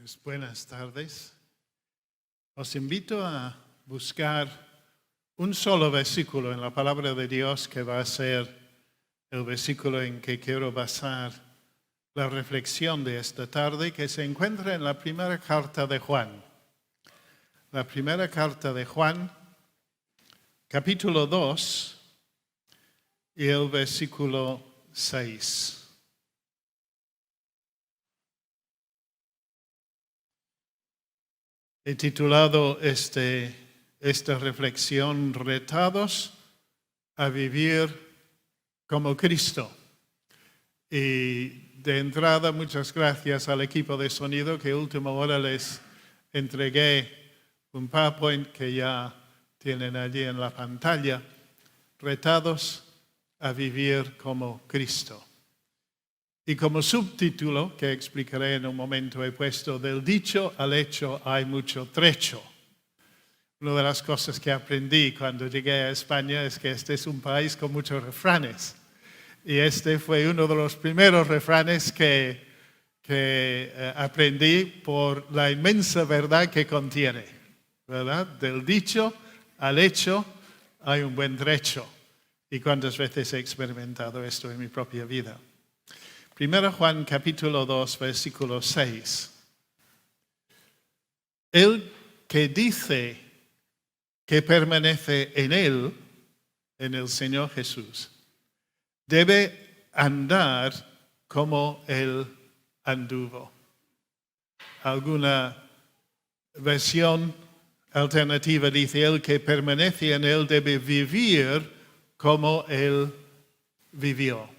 Pues buenas tardes. Os invito a buscar un solo versículo en la palabra de Dios que va a ser el versículo en que quiero basar la reflexión de esta tarde, que se encuentra en la primera carta de Juan. La primera carta de Juan, capítulo 2 y el versículo 6. He titulado esta reflexión Retados a vivir como Cristo. Y de entrada, muchas gracias al equipo de sonido que a última hora les entregué un PowerPoint que ya tienen allí en la pantalla. Retados a vivir como Cristo. Y como subtítulo, que explicaré en un momento, he puesto del dicho al hecho hay mucho trecho. Una de las cosas que aprendí cuando llegué a España es que este es un país con muchos refranes. Y este fue uno de los primeros refranes que aprendí por la inmensa verdad que contiene, ¿verdad? Del dicho al hecho hay un buen trecho. Y cuántas veces he experimentado esto en mi propia vida. Primero Juan capítulo 2, versículo 6. El que dice que permanece en él, en el Señor Jesús, debe andar como él anduvo. Alguna versión alternativa dice, el que permanece en él debe vivir como él vivió.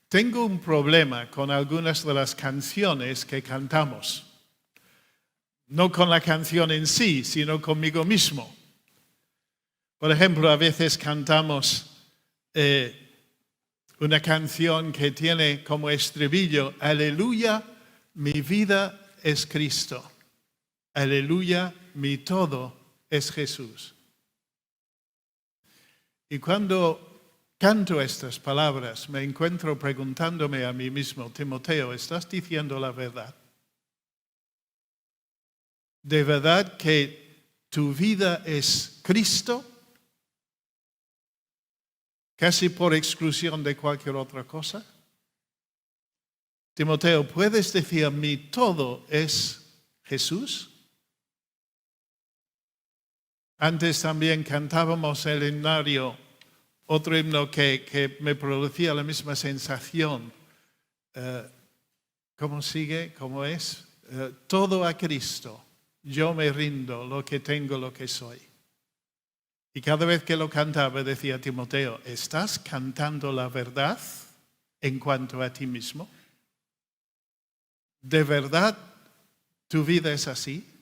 Tengo un problema con algunas de las canciones que cantamos. No con la canción en sí, sino conmigo mismo. Por ejemplo, a veces cantamos una canción que tiene como estribillo, aleluya, mi vida es Cristo. Aleluya, mi todo es Jesús. Y cuando canto estas palabras, me encuentro preguntándome a mí mismo, Timoteo, ¿estás diciendo la verdad? ¿De verdad que tu vida es Cristo? ¿Casi por exclusión de cualquier otra cosa? Timoteo, ¿puedes decir mi todo es Jesús? Antes también cantábamos el himnario, otro himno que me producía la misma sensación. ¿Cómo sigue? ¿Cómo es? Todo a Cristo. Yo me rindo, lo que tengo, lo que soy. Y cada vez que lo cantaba decía Timoteo, ¿estás cantando la verdad en cuanto a ti mismo? ¿De verdad tu vida es así?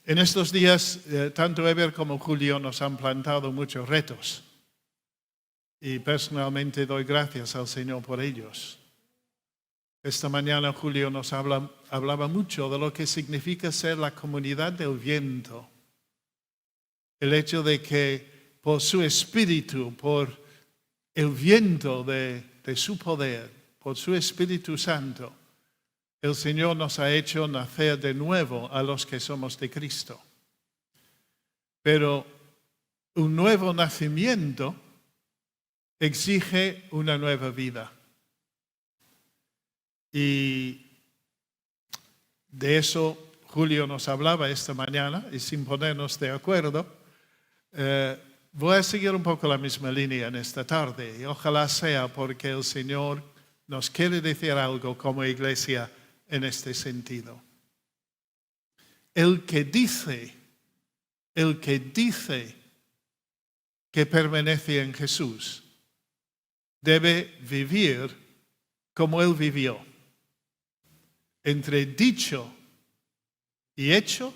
En estos días, tanto Eber como Julio nos han plantado muchos retos. Y personalmente doy gracias al Señor por ellos. Esta mañana Julio nos hablaba mucho de lo que significa ser la comunidad del viento. El hecho de que por su espíritu, por el viento de su poder, por su Espíritu Santo, el Señor nos ha hecho nacer de nuevo a los que somos de Cristo. Pero un nuevo nacimiento exige una nueva vida. Y de eso Julio nos hablaba esta mañana y sin ponernos de acuerdo, voy a seguir un poco la misma línea en esta tarde y ojalá sea porque el Señor nos quiere decir algo como iglesia en este sentido. El que dice que permanece en Jesús debe vivir como Él vivió. Entre dicho y hecho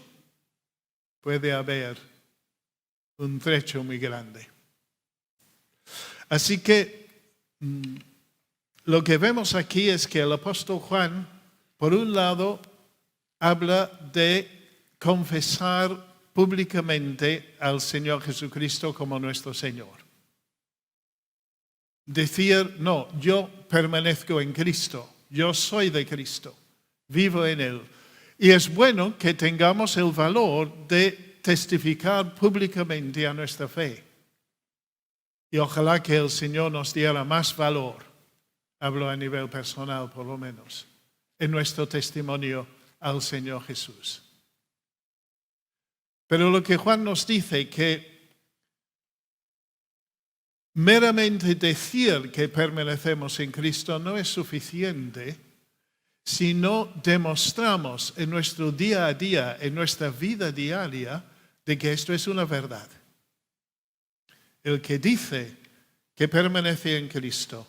puede haber un trecho muy grande. Así que lo que vemos aquí es que el apóstol Juan, por un lado, habla de confesar públicamente al Señor Jesucristo como nuestro Señor. decir, no, yo permanezco en Cristo, yo soy de Cristo, vivo en Él. Y es bueno que tengamos el valor de testificar públicamente a nuestra fe. Y ojalá que el Señor nos diera más valor, hablo a nivel personal por lo menos, en nuestro testimonio al Señor Jesús. Pero lo que Juan nos dice, que meramente decir que permanecemos en Cristo no es suficiente si no demostramos en nuestro día a día, en nuestra vida diaria, de que esto es una verdad. El que dice que permanece en Cristo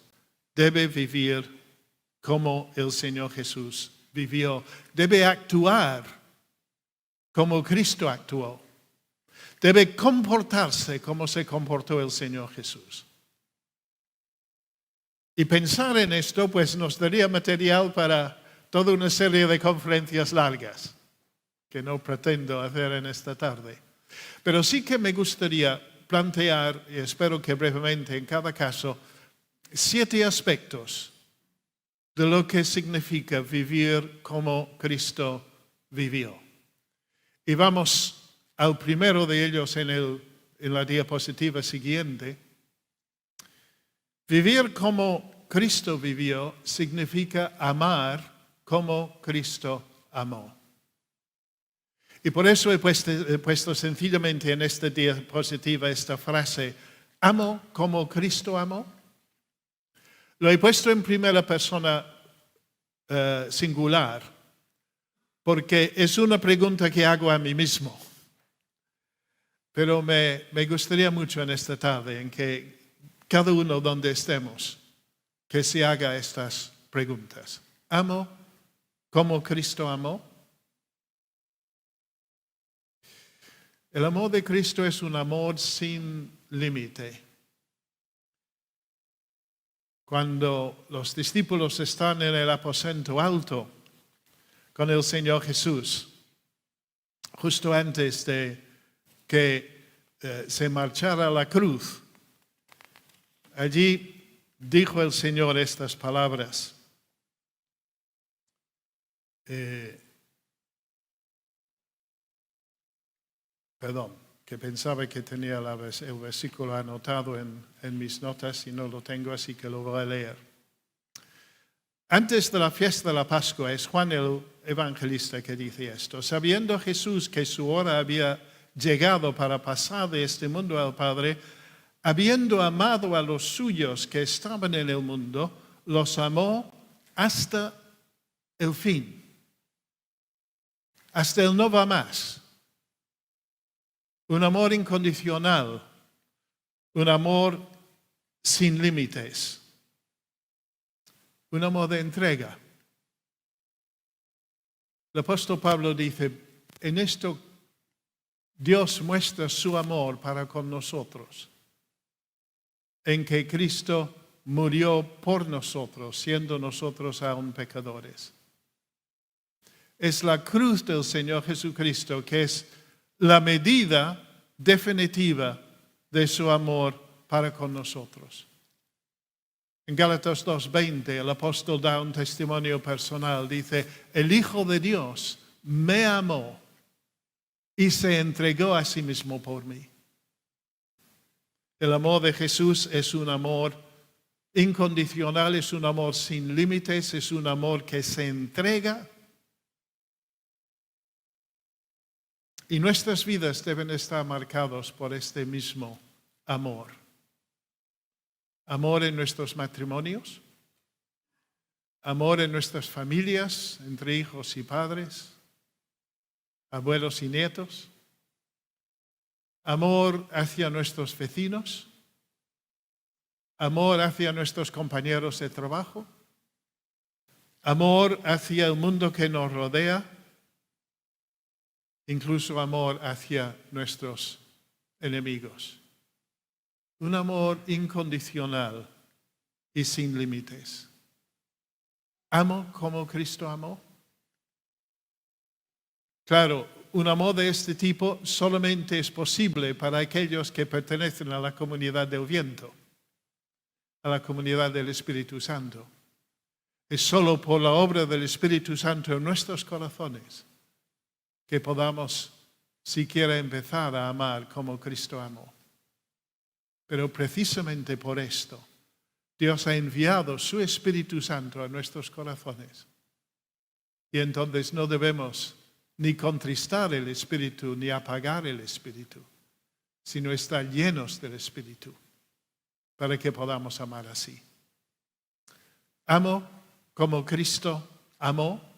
debe vivir como el Señor Jesús vivió. Debe actuar como Cristo actuó. Debe comportarse como se comportó el Señor Jesús. Y pensar en esto pues nos daría material para toda una serie de conferencias largas, que no pretendo hacer en esta tarde. Pero sí que me gustaría plantear, y espero que brevemente en cada caso, 7 aspectos de lo que significa vivir como Cristo vivió. Y vamos al primero de ellos en la diapositiva siguiente. Vivir como Cristo vivió significa amar como Cristo amó. Y por eso he puesto sencillamente en esta diapositiva esta frase, amo como Cristo amó. Lo he puesto en primera persona singular, porque es una pregunta que hago a mí mismo. Pero me gustaría mucho en esta tarde en que cada uno donde estemos, que se haga estas preguntas. ¿Amo como Cristo amó? El amor de Cristo es un amor sin límite. Cuando los discípulos están en el aposento alto con el Señor Jesús, justo antes de que se marchara a la cruz, allí dijo el Señor estas palabras. Que pensaba que tenía el versículo anotado en mis notas y no lo tengo, así que lo voy a leer. Antes de la fiesta de la Pascua, es Juan el evangelista que dice esto. Sabiendo Jesús que su hora había llegado para pasar de este mundo al Padre, habiendo amado a los suyos que estaban en el mundo, los amó hasta el fin, hasta el no va más. Un amor incondicional, un amor sin límites, un amor de entrega. El apóstol Pablo dice, en esto Dios muestra su amor para con nosotros, en que Cristo murió por nosotros, siendo nosotros aún pecadores. Es la cruz del Señor Jesucristo que es la medida definitiva de su amor para con nosotros. En Gálatas 2:20 el apóstol da un testimonio personal. Dice, el Hijo de Dios me amó y se entregó a sí mismo por mí. El amor de Jesús es un amor incondicional, es un amor sin límites, es un amor que se entrega. Y nuestras vidas deben estar marcadas por este mismo amor. Amor en nuestros matrimonios, amor en nuestras familias, entre hijos y padres, abuelos y nietos, amor hacia nuestros vecinos, amor hacia nuestros compañeros de trabajo, amor hacia el mundo que nos rodea, incluso amor hacia nuestros enemigos. Un amor incondicional y sin límites. ¿Amo como Cristo amó? Claro, un amor de este tipo solamente es posible para aquellos que pertenecen a la comunidad del viento. a la comunidad del Espíritu Santo. Es solo por la obra del Espíritu Santo en nuestros corazones que podamos siquiera empezar a amar como Cristo amó. Pero precisamente por esto, Dios ha enviado su Espíritu Santo a nuestros corazones. Y entonces no debemos ni contristar el Espíritu, ni apagar el Espíritu, sino estar llenos del Espíritu para que podamos amar así. ¿Amo como Cristo amó?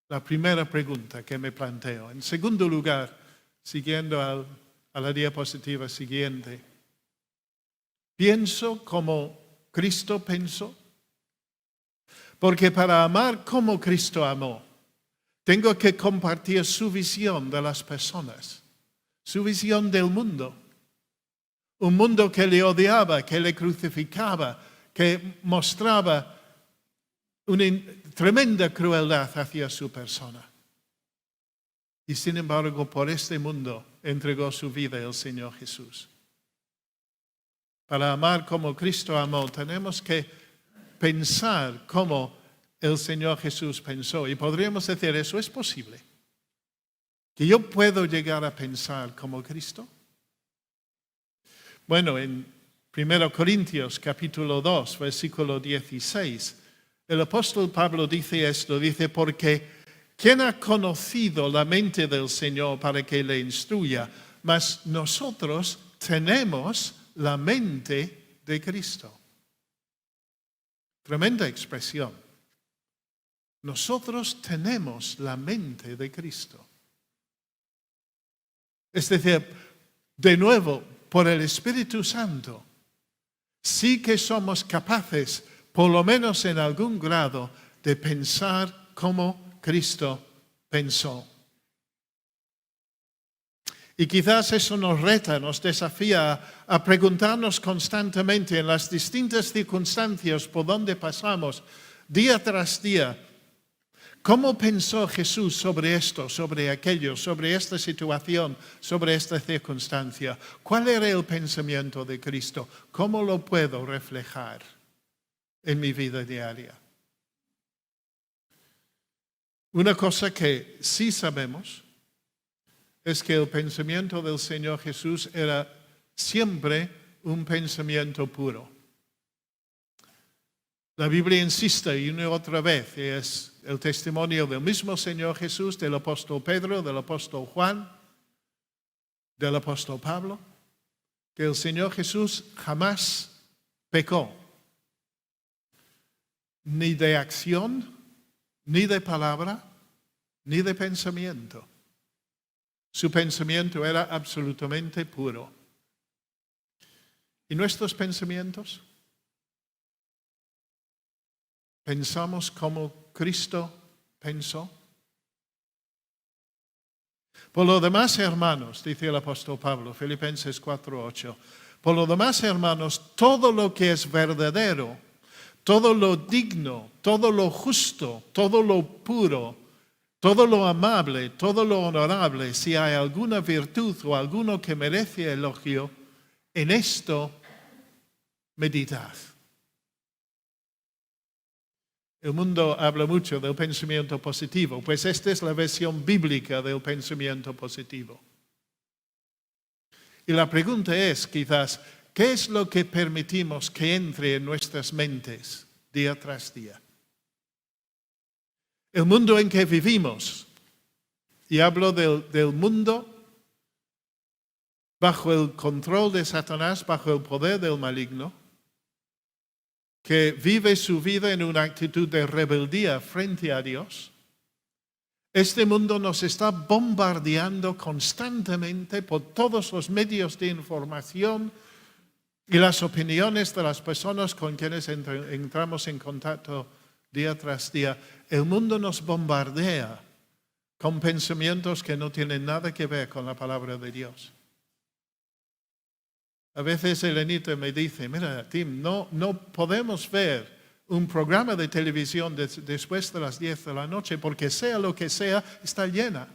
La primera pregunta que me planteo. En segundo lugar, siguiendo a la diapositiva siguiente, ¿pienso como Cristo pensó? Porque para amar como Cristo amó, tengo que compartir su visión de las personas, su visión del mundo. Un mundo que le odiaba, que le crucificaba, que mostraba una tremenda crueldad hacia su persona. Y sin embargo, por este mundo entregó su vida el Señor Jesús. Para amar como Cristo amó, tenemos que pensar como el Señor Jesús pensó. Y podríamos decir, ¿eso es posible? ¿Que yo puedo llegar a pensar como Cristo? Bueno, en 1 Corintios capítulo 2, versículo 16, el apóstol Pablo dice esto, dice, porque ¿quién ha conocido la mente del Señor para que le instruya? Mas nosotros tenemos la mente de Cristo. Tremenda expresión. Nosotros tenemos la mente de Cristo. Es decir, de nuevo, por el Espíritu Santo, sí que somos capaces, por lo menos en algún grado, de pensar como Cristo pensó. Y quizás eso nos reta, nos desafía a preguntarnos constantemente en las distintas circunstancias por donde pasamos, día tras día, ¿cómo pensó Jesús sobre esto, sobre aquello, sobre esta situación, sobre esta circunstancia? ¿Cuál era el pensamiento de Cristo? ¿Cómo lo puedo reflejar en mi vida diaria? Una cosa que sí sabemos es que el pensamiento del Señor Jesús era siempre un pensamiento puro. La Biblia insiste una y otra vez, y es el testimonio del mismo Señor Jesús, del apóstol Pedro, del apóstol Juan, del apóstol Pablo, que el Señor Jesús jamás pecó, ni de acción, ni de palabra, ni de pensamiento. Su pensamiento era absolutamente puro. ¿Y nuestros pensamientos? ¿Pensamos como Cristo pensó? Por lo demás, hermanos, dice el apóstol Pablo, Filipenses 4:8, por lo demás, hermanos, todo lo que es verdadero, todo lo digno, todo lo justo, todo lo puro, todo lo amable, todo lo honorable, si hay alguna virtud o alguno que merece elogio, en esto meditad. El mundo habla mucho del pensamiento positivo, pues esta es la versión bíblica del pensamiento positivo. Y la pregunta es, quizás, ¿qué es lo que permitimos que entre en nuestras mentes día tras día? El mundo en que vivimos, y hablo del mundo bajo el control de Satanás, bajo el poder del maligno, que vive su vida en una actitud de rebeldía frente a Dios. Este mundo nos está bombardeando constantemente por todos los medios de información y las opiniones de las personas con quienes entramos en contacto día tras día. El mundo nos bombardea con pensamientos que no tienen nada que ver con la palabra de Dios. A veces Elenita me dice, mira, Tim, no podemos ver un programa de televisión después de las 10 de la noche porque sea lo que sea, está llena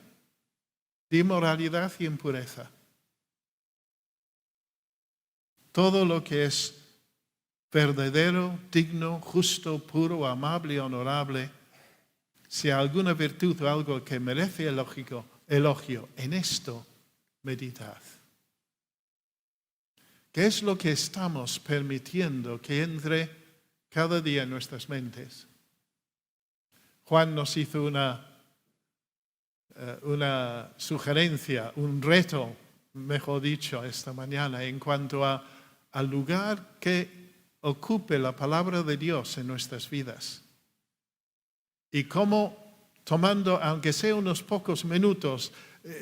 de inmoralidad y impureza. Todo lo que es verdadero, digno, justo, puro, amable y honorable, si hay alguna virtud o algo que merece elogio, en esto meditad. ¿Qué es lo que estamos permitiendo que entre cada día en nuestras mentes? Juan nos hizo una sugerencia, un reto, mejor dicho, esta mañana en cuanto al lugar que ocupe la palabra de Dios en nuestras vidas. Y cómo, tomando, aunque sea unos pocos minutos,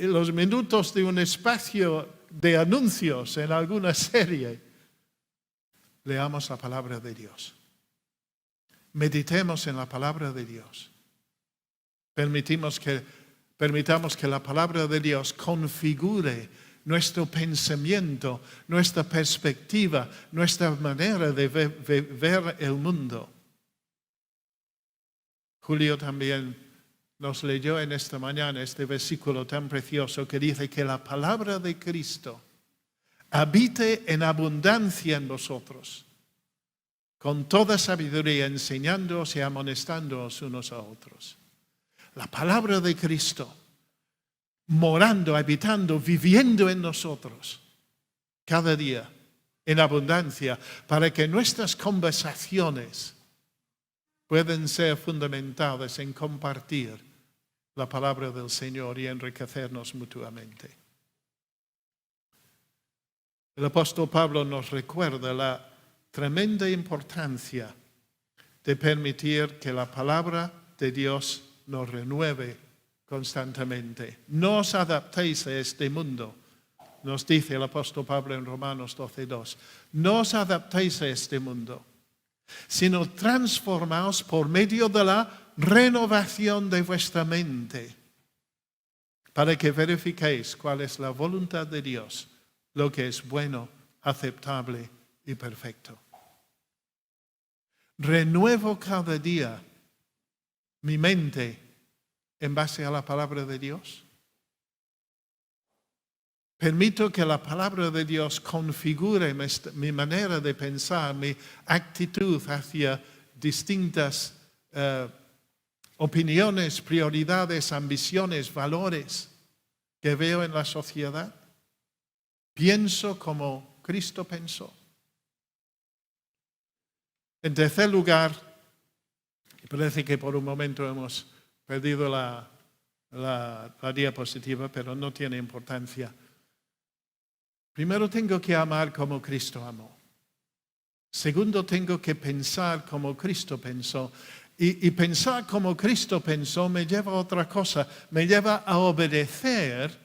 los minutos de un espacio de anuncios en alguna serie, leamos la palabra de Dios. Meditemos en la palabra de Dios. Permitamos que la palabra de Dios configure nuestro pensamiento, nuestra perspectiva, nuestra manera de ver el mundo. Julio también nos leyó en esta mañana este versículo tan precioso que dice que la palabra de Cristo habite en abundancia en vosotros, con toda sabiduría, enseñándoos y amonestándoos unos a otros. La palabra de Cristo morando, habitando, viviendo en nosotros cada día en abundancia, para que nuestras conversaciones puedan ser fundamentadas en compartir la palabra del Señor y enriquecernos mutuamente. El apóstol Pablo nos recuerda la tremenda importancia de permitir que la palabra de Dios nos renueve constantemente. No os adaptéis a este mundo, nos dice el apóstol Pablo en Romanos 12:2. No os adaptéis a este mundo, sino transformaos por medio de la renovación de vuestra mente, para que verifiquéis cuál es la voluntad de Dios, lo que es bueno, aceptable y perfecto. Renuevo cada día mi mente en base a la palabra de Dios. Permito que la palabra de Dios configure mi manera de pensar, mi actitud hacia distintas opiniones, prioridades, ambiciones, valores que veo en la sociedad. Pienso como Cristo pensó. En tercer lugar, parece que por un momento hemos perdido la diapositiva, pero no tiene importancia. Primero tengo que amar como Cristo amó. Segundo, tengo que pensar como Cristo pensó. Y pensar como Cristo pensó me lleva a otra cosa. Me lleva a obedecer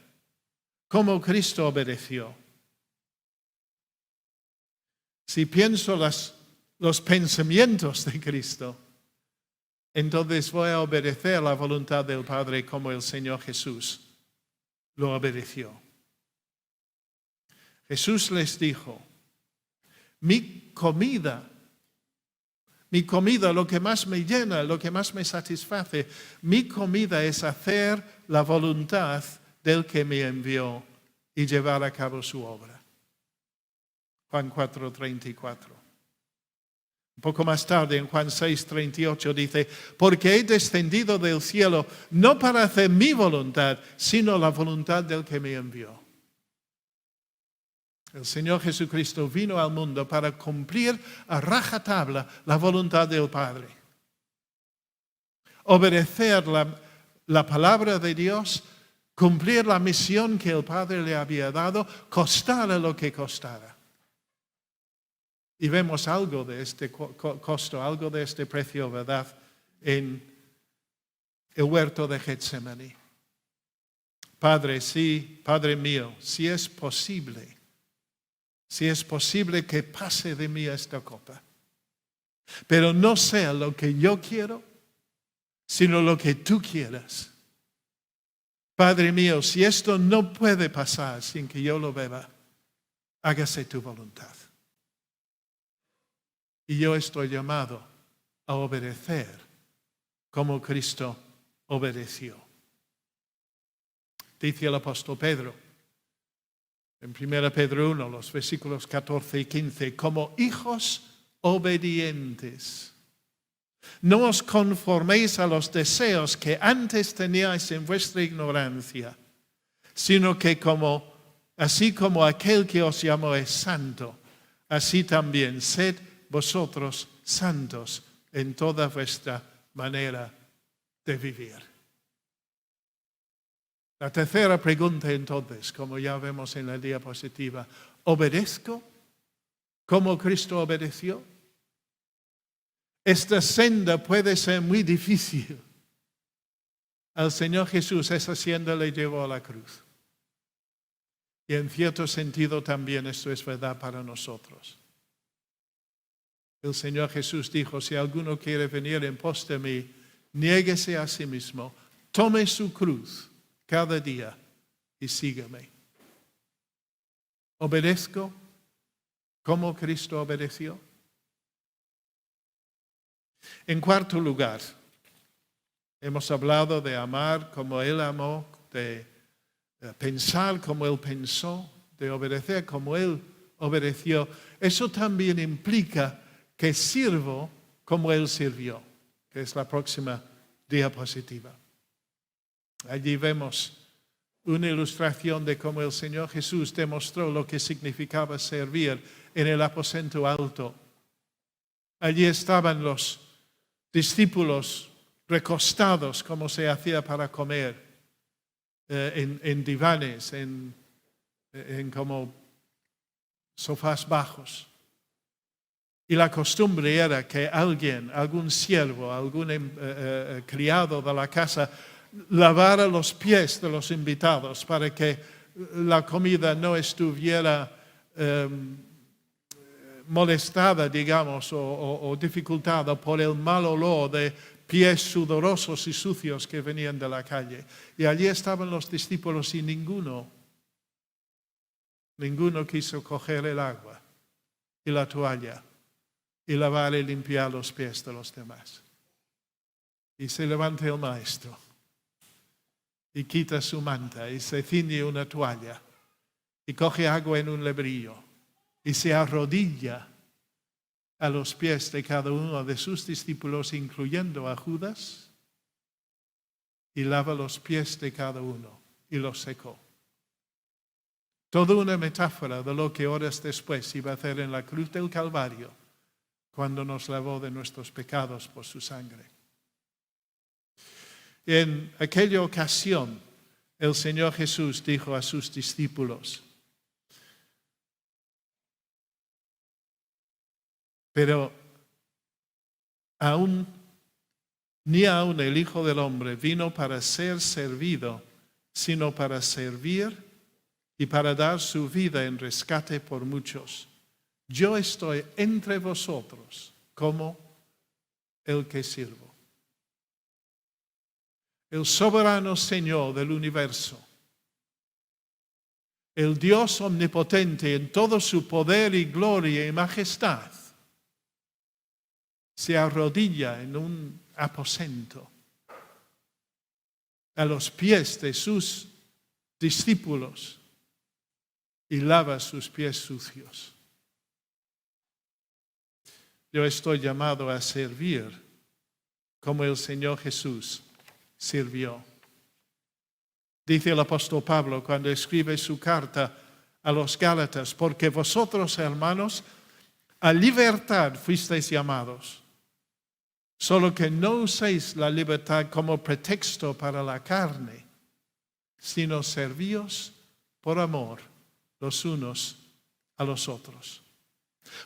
como Cristo obedeció. Si pienso los pensamientos de Cristo, entonces voy a obedecer la voluntad del Padre como el Señor Jesús lo obedeció. Jesús les dijo, mi comida, lo que más me llena, lo que más me satisface, mi comida es hacer la voluntad del que me envió y llevar a cabo su obra. Juan 4:34. Un poco más tarde, en Juan 6:38, dice, porque he descendido del cielo no para hacer mi voluntad, sino la voluntad del que me envió. El Señor Jesucristo vino al mundo para cumplir a rajatabla la voluntad del Padre. Obedecer la palabra de Dios, cumplir la misión que el Padre le había dado, costara lo que costara. Y vemos algo de este costo, algo de este precio, ¿verdad?, en el huerto de Getsemaní. Padre, sí, Padre mío, si es posible que pase de mí esta copa, pero no sea lo que yo quiero, sino lo que tú quieras. Padre mío, si esto no puede pasar sin que yo lo beba, hágase tu voluntad. Y yo estoy llamado a obedecer como Cristo obedeció. Dice el apóstol Pedro, en 1 Pedro 1, los versículos 14 y 15, como hijos obedientes. No os conforméis a los deseos que antes teníais en vuestra ignorancia, sino que así como aquel que os llamó es santo, así también sed vosotros santos en toda vuestra manera de vivir. La tercera pregunta entonces, como ya vemos en la diapositiva, ¿obedezco como Cristo obedeció? Esta senda puede ser muy difícil. Al Señor Jesús esa senda le llevó a la cruz. Y en cierto sentido también esto es verdad para nosotros. El Señor Jesús dijo, si alguno quiere venir en pos de mí, niéguese a sí mismo, tome su cruz cada día y sígueme. ¿Obedezco como Cristo obedeció? En cuarto lugar, hemos hablado de amar como Él amó, de pensar como Él pensó, de obedecer como Él obedeció. Eso también implica que sirvo como Él sirvió, que es la próxima diapositiva. Allí vemos una ilustración de cómo el Señor Jesús demostró lo que significaba servir en el aposento alto. Allí estaban los discípulos recostados, como se hacía para comer, en divanes, en como sofás bajos. Y la costumbre era que algún siervo, algún criado de la casa, lavara los pies de los invitados para que la comida no estuviera molestada, digamos, o dificultada por el mal olor de pies sudorosos y sucios que venían de la calle. Y allí estaban los discípulos y ninguno quiso coger el agua y la toalla y lavar y limpiar los pies de los demás. Y se levanta el maestro y quita su manta y se ciñe una toalla y coge agua en un lebrillo y se arrodilla a los pies de cada uno de sus discípulos, incluyendo a Judas, y lava los pies de cada uno y los secó. Toda una metáfora de lo que horas después iba a hacer en la cruz del Calvario, cuando nos lavó de nuestros pecados por su sangre. En aquella ocasión, el Señor Jesús dijo a sus discípulos, pero ni aun el Hijo del Hombre vino para ser servido, sino para servir y para dar su vida en rescate por muchos. Yo estoy entre vosotros como el que sirvo. El soberano Señor del universo, el Dios omnipotente en todo su poder y gloria y majestad, se arrodilla en un aposento a los pies de sus discípulos y lava sus pies sucios. Yo estoy llamado a servir como el Señor Jesús sirvió. Dice el apóstol Pablo cuando escribe su carta a los Gálatas, porque vosotros, hermanos, a libertad fuisteis llamados, solo que no uséis la libertad como pretexto para la carne, sino servíos por amor los unos a los otros.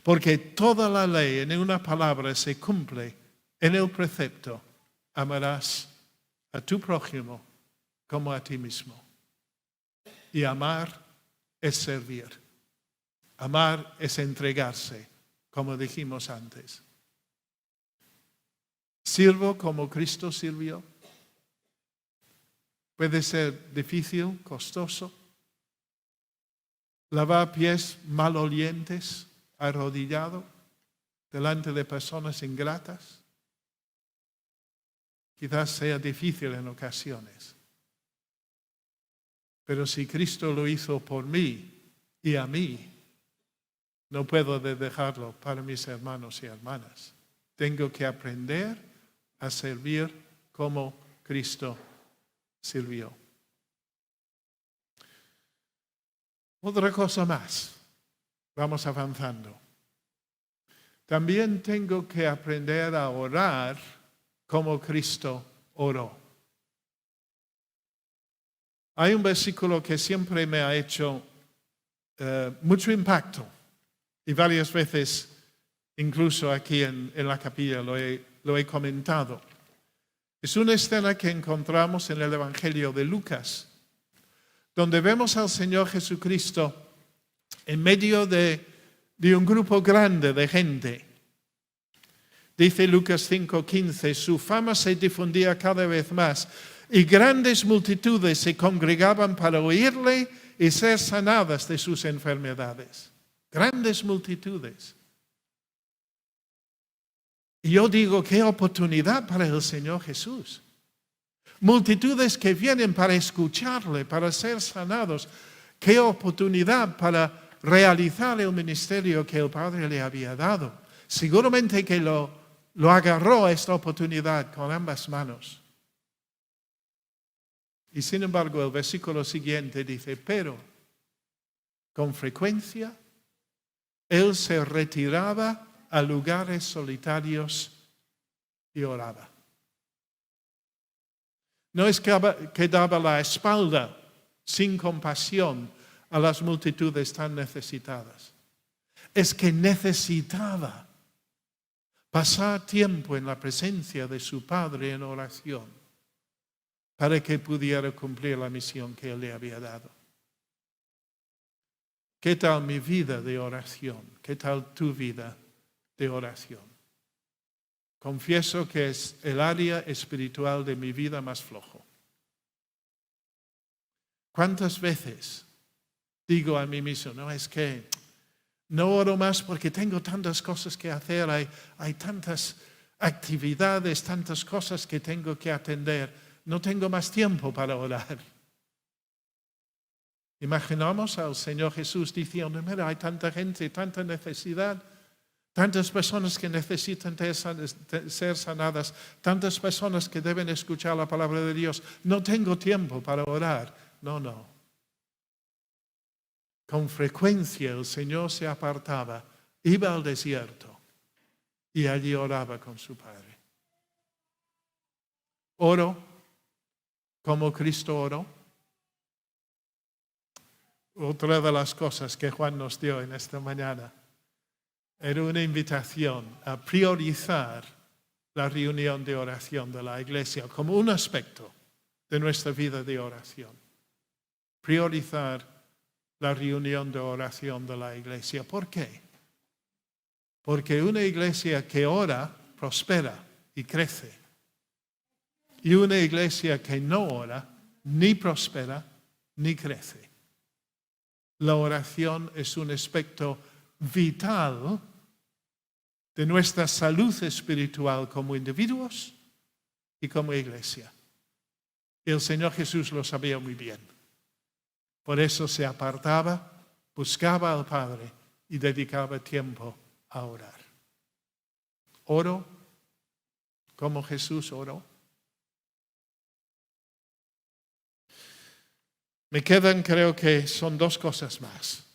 Porque toda la ley en una palabra se cumple en el precepto: amarás a tu prójimo como a ti mismo. Y amar es servir. Amar es entregarse, como dijimos antes. ¿Sirvo como Cristo sirvió? Puede ser difícil, costoso. Lavar pies malolientes, arrodillado, delante de personas ingratas. Quizás sea difícil en ocasiones. Pero si Cristo lo hizo por mí y a mí, no puedo dejarlo para mis hermanos y hermanas. Tengo que aprender a servir como Cristo sirvió. Otra cosa más. Vamos avanzando. También tengo que aprender a orar como Cristo oró. Hay un versículo que siempre me ha hecho mucho impacto y varias veces, incluso aquí en la capilla, lo he comentado. Es una escena que encontramos en el Evangelio de Lucas, donde vemos al Señor Jesucristo en medio de un grupo grande de gente. Dice Lucas 5:15, su fama se difundía cada vez más y grandes multitudes se congregaban para oírle y ser sanadas de sus enfermedades. Grandes multitudes. Y yo digo, qué oportunidad para el Señor Jesús. Multitudes que vienen para escucharle, para ser sanados. Qué oportunidad para realizar el ministerio que el Padre le había dado. Seguramente que lo agarró esta oportunidad con ambas manos. Y sin embargo, el versículo siguiente dice, pero con frecuencia él se retiraba a lugares solitarios y oraba. No es que daba la espalda sin compasión a las multitudes tan necesitadas. Es que necesitaba pasar tiempo en la presencia de su Padre en oración para que pudiera cumplir la misión que Él le había dado. ¿Qué tal mi vida de oración? ¿Qué tal tu vida de oración? Confieso que es el área espiritual de mi vida más flojo. ¿Cuántas veces digo a mí mismo, no, es que no oro más porque tengo tantas cosas que hacer, hay tantas actividades, tantas cosas que tengo que atender, no tengo más tiempo para orar? Imaginamos al Señor Jesús diciendo, mira, hay tanta gente, tanta necesidad, tantas personas que necesitan ser sanadas, tantas personas que deben escuchar la palabra de Dios. No tengo tiempo para orar. No. Con frecuencia el Señor se apartaba, iba al desierto y allí oraba con su Padre. Oro como Cristo oró. Otra de las cosas que Juan nos dio en esta mañana era una invitación a priorizar la reunión de oración de la iglesia como un aspecto de nuestra vida de oración. Priorizar la reunión de oración de la iglesia. ¿Por qué? Porque una iglesia que ora prospera y crece. Y una iglesia que no ora ni prospera ni crece. La oración es un aspecto vital de nuestra salud espiritual como individuos y como iglesia. Y el Señor Jesús lo sabía muy bien. Por eso se apartaba, buscaba al Padre y dedicaba tiempo a orar. Oro como Jesús oró. Me quedan, creo que son dos cosas más.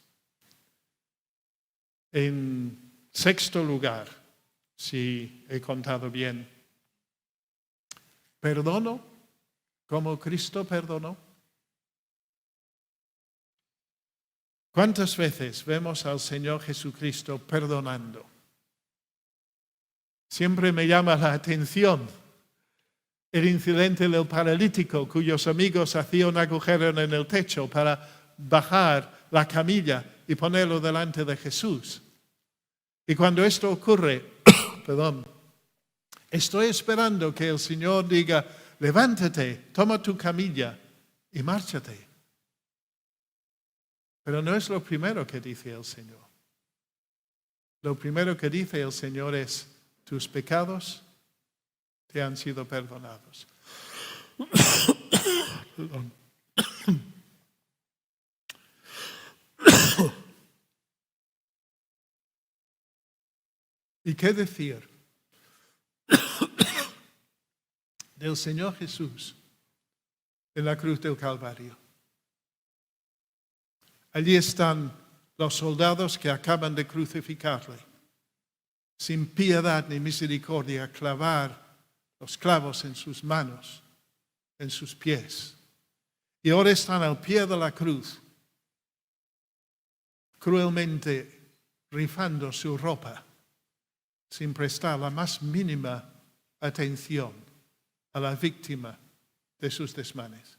En sexto lugar, si he contado bien, perdono como Cristo perdonó. ¿Cuántas veces vemos al Señor Jesucristo perdonando? Siempre me llama la atención el incidente del paralítico cuyos amigos hacían un agujero en el techo para bajar la camilla y ponerlo delante de Jesús. Y cuando esto ocurre, estoy esperando que el Señor diga, levántate, toma tu camilla y márchate. Pero no es lo primero que dice el Señor. Lo primero que dice el Señor es, tus pecados te han sido perdonados. ¿Y qué decir del Señor Jesús en la cruz del Calvario? Allí están los soldados que acaban de crucificarle, sin piedad ni misericordia, clavar los clavos en sus manos, en sus pies. Y ahora están al pie de la cruz, cruelmente rifando su ropa, sin prestar la más mínima atención a la víctima de sus desmanes.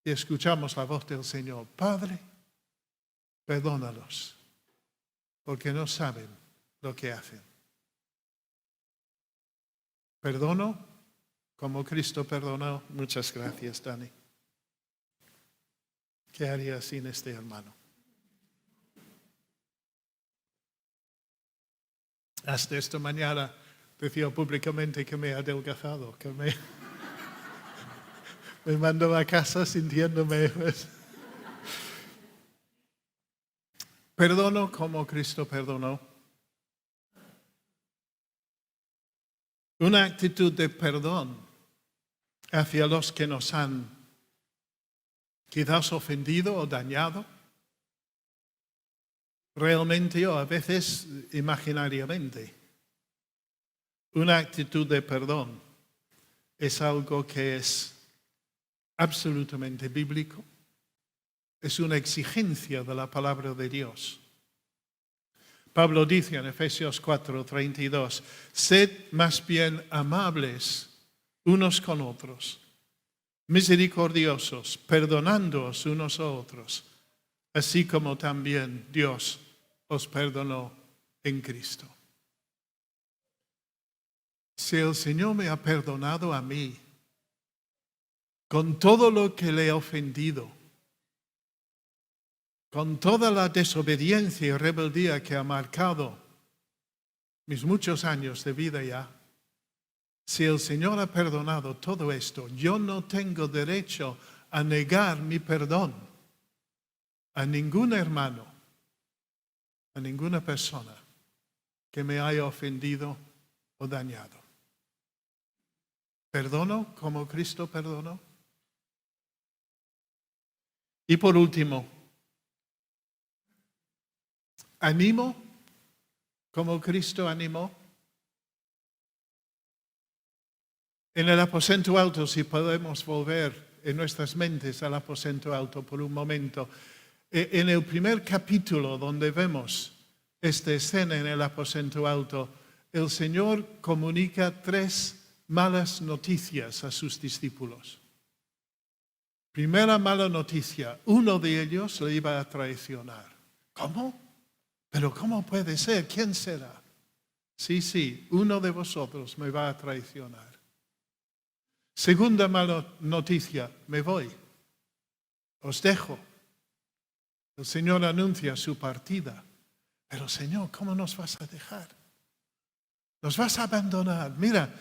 Y escuchamos la voz del Señor: Padre, perdónalos, porque no saben lo que hacen. Perdono como Cristo perdonó. Muchas gracias, Dani. ¿Qué haría sin este hermano? Hasta esta mañana decía públicamente que me he adelgazado, que me mandó a casa sintiéndome. Perdono como Cristo perdonó. Una actitud de perdón hacia los que nos han quizás ofendido o dañado, realmente o a veces imaginariamente. Una actitud de perdón es algo que es absolutamente bíblico, es una exigencia de la palabra de Dios. Pablo dice en Efesios 4:32, sed más bien amables unos con otros, misericordiosos, perdonándoos unos a otros, así como también Dios os perdonó en Cristo. Si el Señor me ha perdonado a mí, con todo lo que le he ofendido, con toda la desobediencia y rebeldía que ha marcado mis muchos años de vida ya, si el Señor ha perdonado todo esto, yo no tengo derecho a negar mi perdón a ningún hermano, a ninguna persona que me haya ofendido o dañado. ¿Perdono como Cristo perdonó? Y por último, ¿animo como Cristo animó? En el aposento alto, si podemos volver en nuestras mentes al aposento alto por un momento, en el primer capítulo donde vemos esta escena en el aposento alto, el Señor comunica 3 malas noticias a sus discípulos. Primera mala noticia: uno de ellos le iba a traicionar. ¿Cómo? ¿Pero cómo puede ser? ¿Quién será? Sí, uno de vosotros me va a traicionar. Segunda mala noticia: me voy, os dejo. El Señor anuncia su partida. Pero Señor, ¿cómo nos vas a dejar? Nos vas a abandonar. Mira,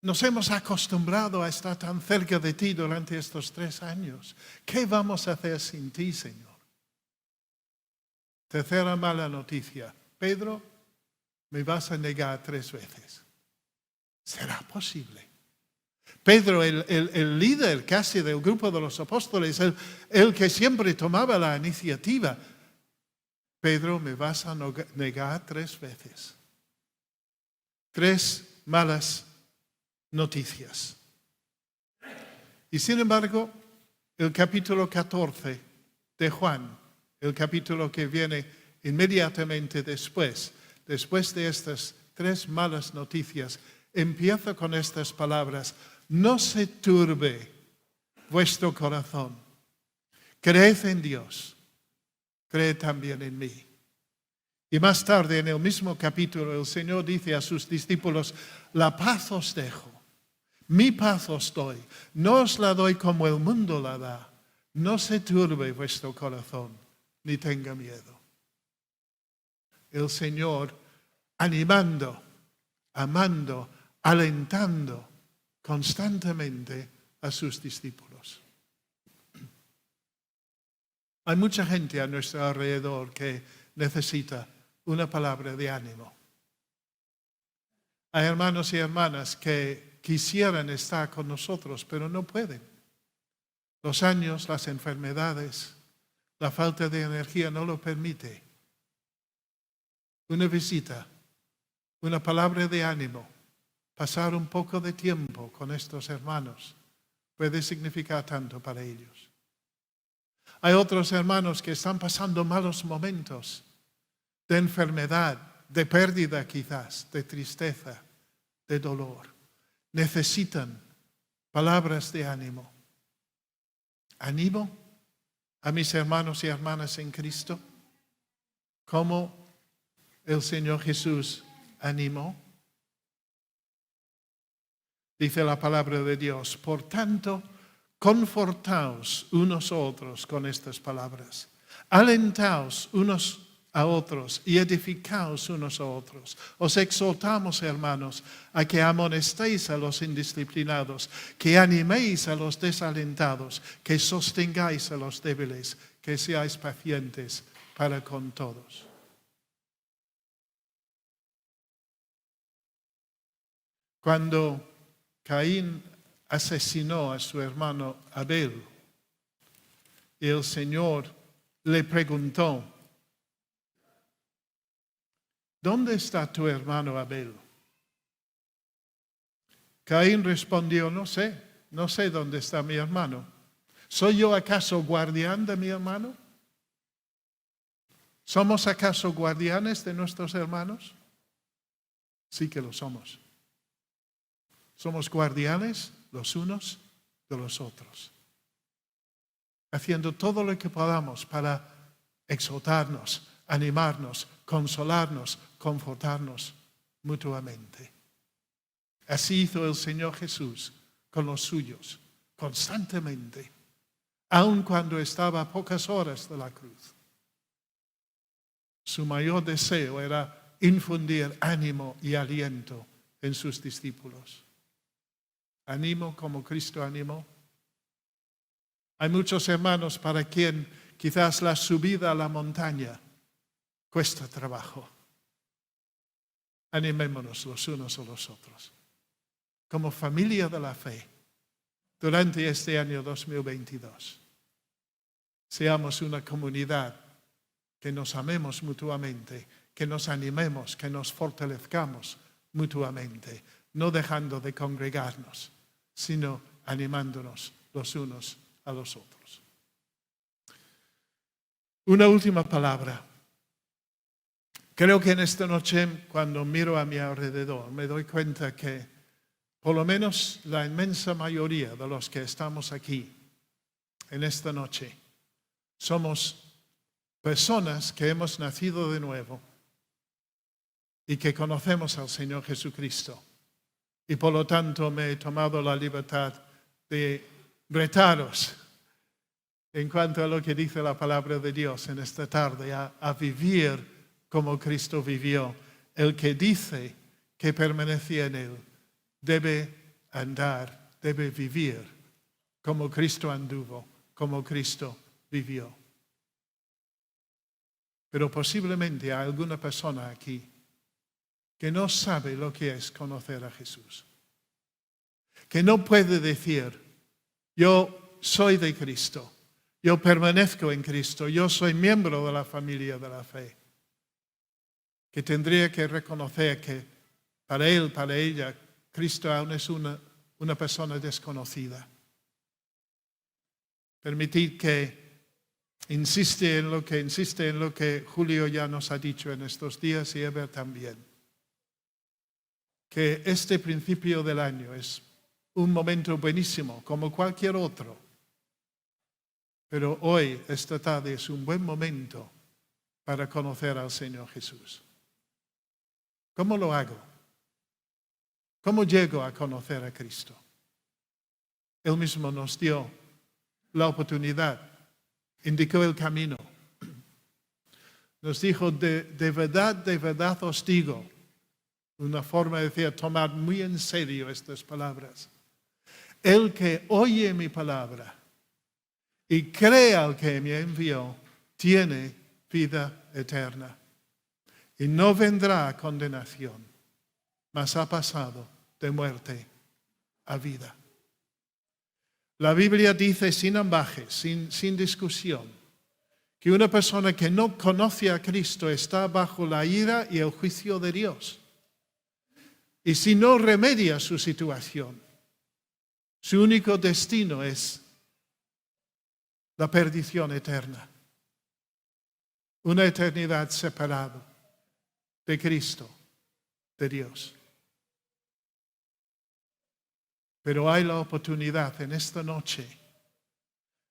nos hemos acostumbrado a estar tan cerca de ti durante estos 3 años. ¿Qué vamos a hacer sin ti, Señor? Tercera mala noticia: Pedro, me vas a negar 3 veces. ¿Será posible? Pedro, el líder casi del grupo de los apóstoles, el que siempre tomaba la iniciativa. Pedro, me vas a negar 3 veces. 3 malas noticias. Y sin embargo, el capítulo 14 de Juan, el capítulo que viene inmediatamente después de estas 3 malas noticias, empieza con estas palabras: no se turbe vuestro corazón. Creed en Dios, creed también en mí. Y más tarde, en el mismo capítulo, el Señor dice a sus discípulos: la paz os dejo, mi paz os doy. No os la doy como el mundo la da. No se turbe vuestro corazón, ni tenga miedo. El Señor animando, amando, alentando constantemente a sus discípulos. Hay mucha gente a nuestro alrededor que necesita una palabra de ánimo. Hay hermanos y hermanas que quisieran estar con nosotros, pero no pueden. Los años, las enfermedades, la falta de energía no lo permite. Una visita, una palabra de ánimo, pasar un poco de tiempo con estos hermanos puede significar tanto para ellos. Hay otros hermanos que están pasando malos momentos de enfermedad, de pérdida quizás, de tristeza, de dolor. Necesitan palabras de ánimo. ¿Animo a mis hermanos y hermanas en Cristo? ¿Cómo el Señor Jesús animó? Dice la palabra de Dios, por tanto, confortaos unos a otros con estas palabras. Alentaos unos a otros y edificaos unos a otros. Os exhortamos, hermanos, a que amonestéis a los indisciplinados, que animéis a los desalentados, que sostengáis a los débiles, que seáis pacientes para con todos. Cuando Caín asesinó a su hermano Abel, y el Señor le preguntó, ¿dónde está tu hermano Abel? Caín respondió, no sé dónde está mi hermano. ¿Soy yo acaso guardián de mi hermano? ¿Somos acaso guardianes de nuestros hermanos? Sí que lo somos. Somos guardianes los unos de los otros, haciendo todo lo que podamos para exhortarnos, animarnos, consolarnos, confortarnos mutuamente. Así hizo el Señor Jesús con los suyos, constantemente, aun cuando estaba a pocas horas de la cruz. Su mayor deseo era infundir ánimo y aliento en sus discípulos. Animo como Cristo animó. Hay muchos hermanos para quien quizás la subida a la montaña cuesta trabajo. Animémonos los unos a los otros. Como familia de la fe, durante este año 2022, seamos una comunidad que nos amemos mutuamente, que nos animemos, que nos fortalezcamos mutuamente, no dejando de congregarnos, sino animándonos los unos a los otros. Una última palabra. Creo que en esta noche, cuando miro a mi alrededor, me doy cuenta que por lo menos la inmensa mayoría de los que estamos aquí en esta noche somos personas que hemos nacido de nuevo y que conocemos al Señor Jesucristo. Y por lo tanto me he tomado la libertad de retaros en cuanto a lo que dice la palabra de Dios en esta tarde, a vivir como Cristo vivió. El que dice que permanecía en Él debe andar, debe vivir como Cristo anduvo, como Cristo vivió. Pero posiblemente hay alguna persona aquí que no sabe lo que es conocer a Jesús. Que no puede decir, yo soy de Cristo, yo permanezco en Cristo, yo soy miembro de la familia de la fe. Que tendría que reconocer que para él, para ella, Cristo aún es una persona desconocida. Permitid que insiste en lo que Julio ya nos ha dicho en estos días y Eber también. Que este principio del año es un momento buenísimo, como cualquier otro. Pero hoy, esta tarde, es un buen momento para conocer al Señor Jesús. ¿Cómo lo hago? ¿Cómo llego a conocer a Cristo? Él mismo nos dio la oportunidad, indicó el camino. Nos dijo, de verdad os digo, una forma de decir, tomar muy en serio estas palabras. El que oye mi palabra y cree al que me envió, tiene vida eterna. y no vendrá condenación, mas ha pasado de muerte a vida. La Biblia dice sin ambajes, sin discusión, que una persona que no conoce a Cristo está bajo la ira y el juicio de Dios. Y si no remedia su situación, su único destino es la perdición eterna. Una eternidad separada de Cristo, de Dios. Pero hay la oportunidad en esta noche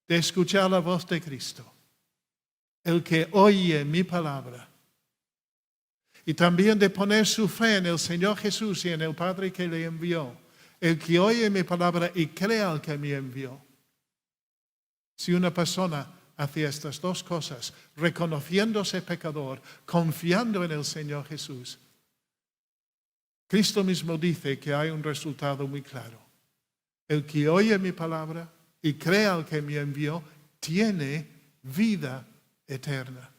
de escuchar la voz de Cristo, el que oye mi palabra, y también de poner su fe en el Señor Jesús y en el Padre que le envió, el que oye mi palabra y crea al que me envió. Si una persona hace estas dos cosas, reconociéndose pecador, confiando en el Señor Jesús, Cristo mismo dice que hay un resultado muy claro. El que oye mi palabra y crea al que me envió, tiene vida eterna.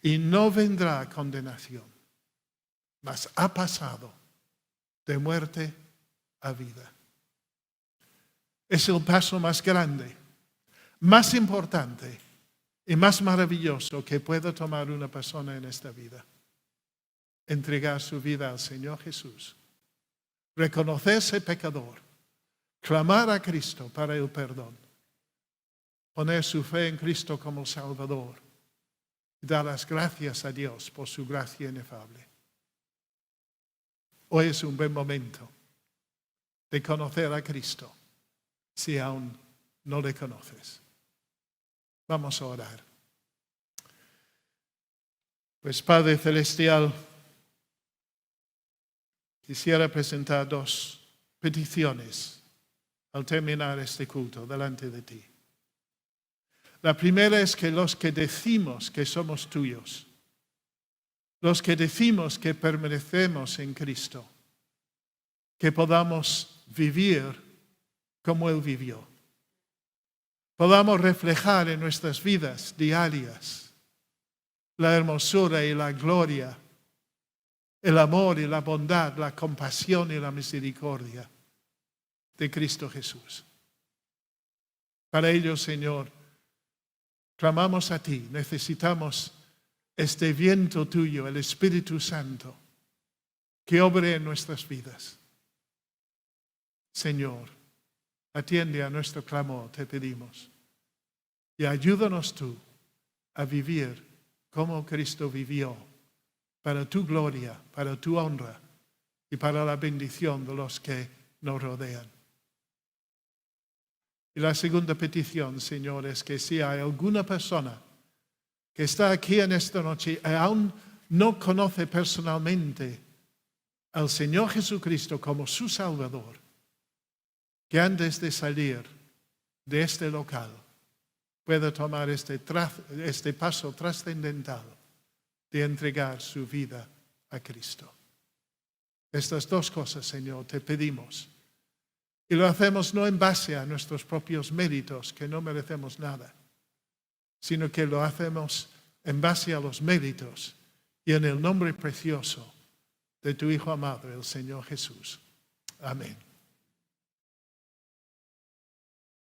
Y no vendrá condenación, mas ha pasado de muerte a vida. Es el paso más grande, más importante y más maravilloso que pueda tomar una persona en esta vida. Entregar su vida al Señor Jesús, reconocerse pecador, clamar a Cristo para el perdón, poner su fe en Cristo como Salvador y dar las gracias a Dios por su gracia inefable. Hoy es un buen momento de conocer a Cristo si aún no le conoces. Vamos a orar. Pues Padre Celestial, quisiera presentar dos peticiones al terminar este culto delante de ti. La primera es que los que decimos que somos tuyos, los que decimos que permanecemos en Cristo, que podamos vivir como Él vivió. Podamos reflejar en nuestras vidas diarias la hermosura y la gloria, el amor y la bondad, la compasión y la misericordia de Cristo Jesús. Para ello, Señor, clamamos a ti, necesitamos este viento tuyo, el Espíritu Santo, que obre en nuestras vidas. Señor, atiende a nuestro clamor, te pedimos, y ayúdanos tú a vivir como Cristo vivió, para tu gloria, para tu honra y para la bendición de los que nos rodean. Y la segunda petición, Señor, es que si hay alguna persona que está aquí en esta noche y aún no conoce personalmente al Señor Jesucristo como su Salvador, que antes de salir de este local pueda tomar este paso trascendental de entregar su vida a Cristo. Estas dos cosas, Señor, te pedimos. Y lo hacemos no en base a nuestros propios méritos, que no merecemos nada, sino que lo hacemos en base a los méritos y en el nombre precioso de tu Hijo amado, el Señor Jesús. Amén.